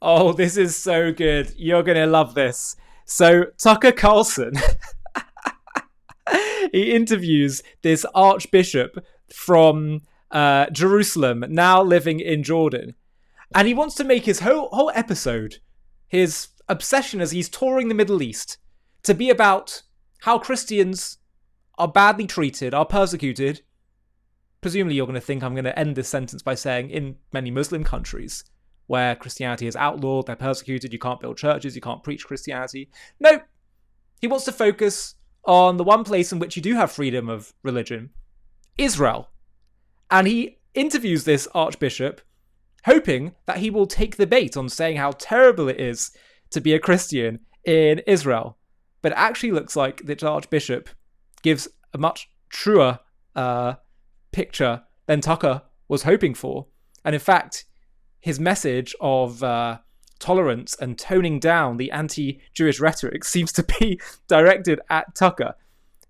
Oh, this is so good. You're going to love this. So Tucker Carlson, he interviews this archbishop from Jerusalem, now living in Jordan. And he wants to make his whole episode, his obsession as he's touring the Middle East, to be about how Christians are badly treated, are persecuted. Presumably you're going to think I'm going to end this sentence by saying in many Muslim countries where Christianity is outlawed, they're persecuted, you can't build churches, you can't preach Christianity. No, he wants to focus on the one place in which you do have freedom of religion, Israel. And he interviews this archbishop, hoping that he will take the bait on saying how terrible it is to be a Christian in Israel. But it actually looks like the archbishop gives a much truer picture than Tucker was hoping for. And in fact, his message of tolerance and toning down the anti-Jewish rhetoric seems to be directed at Tucker.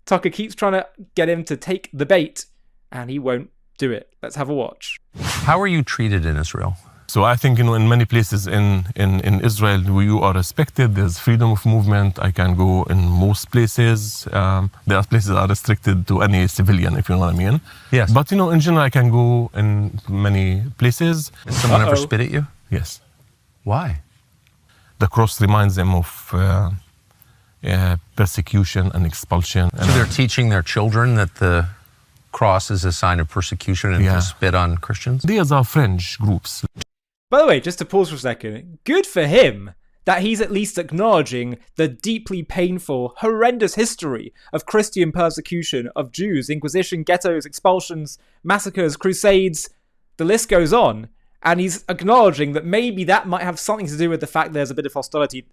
Tucker keeps trying to get him to take the bait, and he won't do it. Let's have a watch. How are you treated in Israel? So I think, in many places in Israel, you are respected. There's freedom of movement. I can go in most places. There are places that are restricted to any civilian, if you know what I mean. Yes. But, in general, I can go in many places. Has someone ever spit at you? Yes. Why? The cross reminds them of persecution and expulsion. So they're teaching their children that the cross is a sign of persecution and to spit on Christians? These are fringe groups. By the way, just to pause for a second, good for him that he's at least acknowledging the deeply painful, horrendous history of Christian persecution of Jews, Inquisition, ghettos, expulsions, massacres, crusades, the list goes on. And he's acknowledging that maybe that might have something to do with the fact there's a bit of hostility.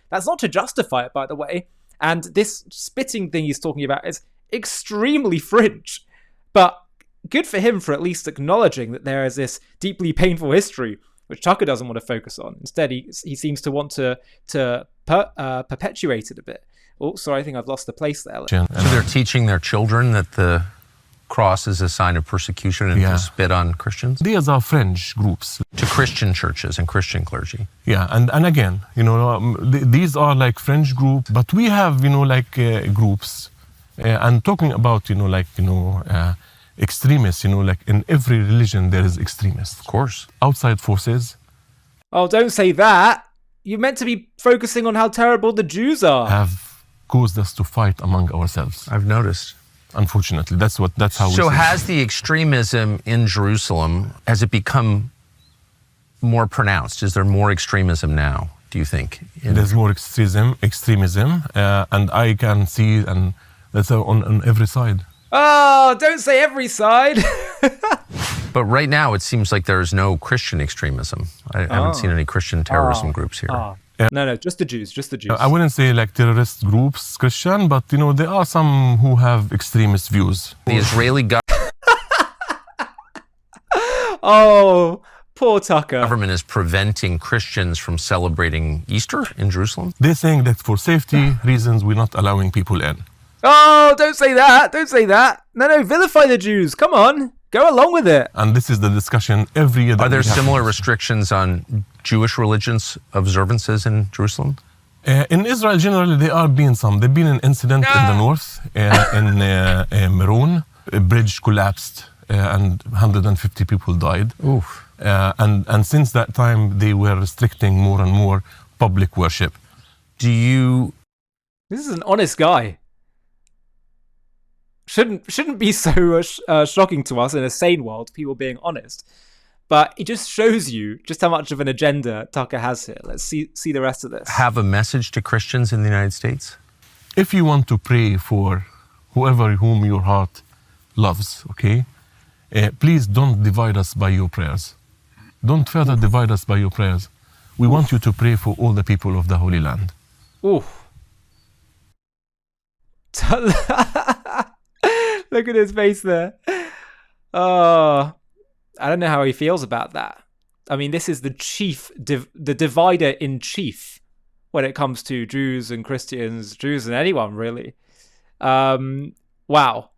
That's not to justify it, by the way. And this spitting thing he's talking about is extremely fringe. But good for him for at least acknowledging that there is this deeply painful history, which Tucker doesn't want to focus on. Instead, he seems to want to perpetuate it a bit. Oh, sorry, I think I've lost the place there. So they're teaching their children that the cross is a sign of persecution and to spit on Christians? These are fringe groups. To Christian churches and Christian clergy. Yeah, and again, these are like fringe groups, but we have, groups. And talking about, extremists, in every religion there is extremists. Of course. Outside forces. Oh, don't say that. You're meant to be focusing on how terrible the Jews are. Have caused us to fight among ourselves. I've noticed. Unfortunately, that's how we So see has the extremism in Jerusalem, has it become more pronounced? Is there more extremism now, do you think? There's more extremism, and I can see, and that's on every side. Oh, don't say every side. But right now, it seems like there's no Christian extremism. I haven't seen any Christian terrorism groups here. No, just the Jews, I wouldn't say like terrorist groups, Christian, but there are some who have extremist views. The Israeli Oh, poor Tucker. government is preventing Christians from celebrating Easter in Jerusalem? They're saying that for safety reasons, we're not allowing people in. Oh, don't say that. Don't say that. No, vilify the Jews. Come on. Go along with it. And this is the discussion every year. Are there similar restrictions on Jewish religious observances in Jerusalem? In Israel, generally, there are been some. There's been an incident in the north, in Meron. A bridge collapsed and 150 people died. Oof. And since that time, they were restricting more and more public worship. This is an honest guy. Shouldn't be so shocking to us in a sane world, people being honest. But it just shows you just how much of an agenda Tucker has here. Let's see the rest of this. Have a message to Christians in the United States? If you want to pray for whom your heart loves, okay, please don't divide us by your prayers. Don't further divide us by your prayers. We want you to pray for all the people of the Holy Land. Ooh. Look at his face there. Oh, I don't know how he feels about that. I mean, this is the the divider in chief when it comes to Jews and Christians, Jews and anyone really. Wow.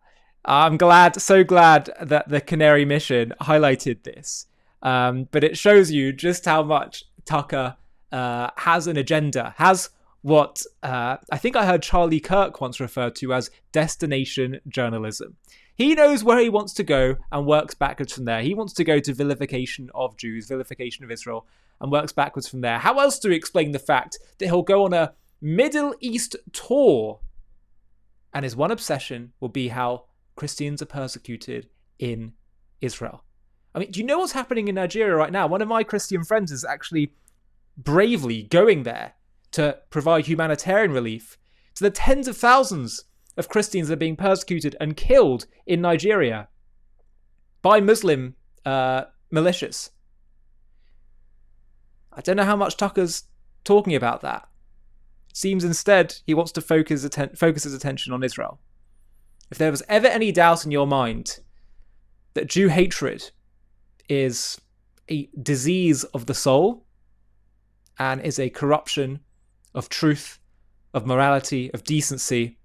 I'm so glad that the Canary Mission highlighted this. But it shows you just how much Tucker has an agenda, has what I think I heard Charlie Kirk once referred to as destination journalism. He knows where he wants to go and works backwards from there. He wants to go to vilification of Jews, vilification of Israel, and works backwards from there. How else do we explain the fact that he'll go on a Middle East tour and his one obsession will be how Christians are persecuted in Israel? I mean, do you know what's happening in Nigeria right now? One of my Christian friends is actually bravely going there to provide humanitarian relief to the tens of thousands of Christians that are being persecuted and killed in Nigeria by Muslim militias. I don't know how much Tucker's talking about that. It seems instead he wants to focus his attention on Israel. If there was ever any doubt in your mind that Jew hatred is a disease of the soul and is a corruption of truth, of morality, of decency,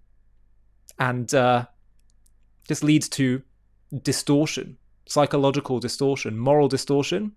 and just leads to distortion, psychological distortion, moral distortion,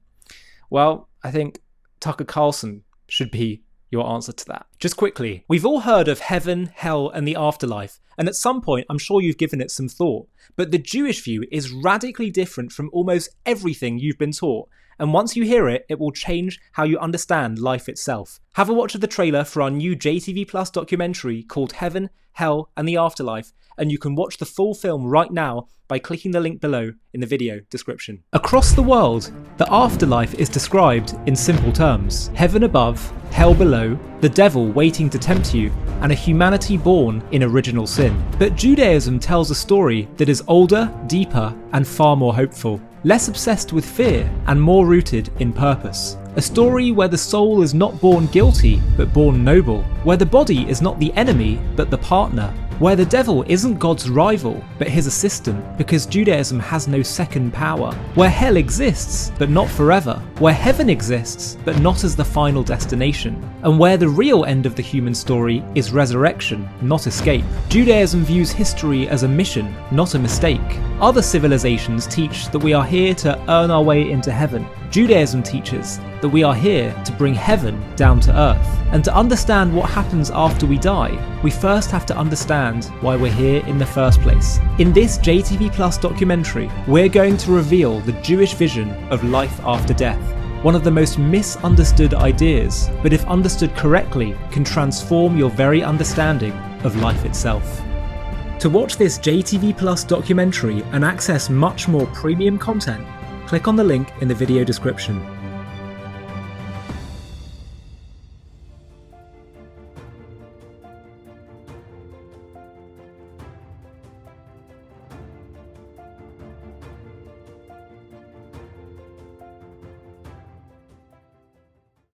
well, I think Tucker Carlson should be your answer to that. Just quickly, we've all heard of heaven, hell, and the afterlife, and at some point I'm sure you've given it some thought, but the Jewish view is radically different from almost everything you've been taught, and once you hear it, it will change how you understand life itself. Have a watch of the trailer for our new JTV Plus documentary called Heaven, Hell, and the Afterlife, and you can watch the full film right now by clicking the link below in the video description. Across the world, the afterlife is described in simple terms. Heaven above, hell below, the devil waiting to tempt you, and a humanity born in original sin. But Judaism tells a story that is older, deeper, and far more hopeful. Less obsessed with fear and more rooted in purpose. A story where the soul is not born guilty, but born noble. Where the body is not the enemy, but the partner. Where the devil isn't God's rival, but his assistant, because Judaism has no second power. Where hell exists, but not forever. Where heaven exists, but not as the final destination. And where the real end of the human story is resurrection, not escape. Judaism views history as a mission, not a mistake. Other civilizations teach that we are here to earn our way into heaven. Judaism teaches that we are here to bring heaven down to earth. And to understand what happens after we die, we first have to understand why we're here in the first place. In this JTV Plus documentary, we're going to reveal the Jewish vision of life after death. One of the most misunderstood ideas, but if understood correctly, can transform your very understanding of life itself. To watch this JTV Plus documentary and access much more premium content, click on the link in the video description.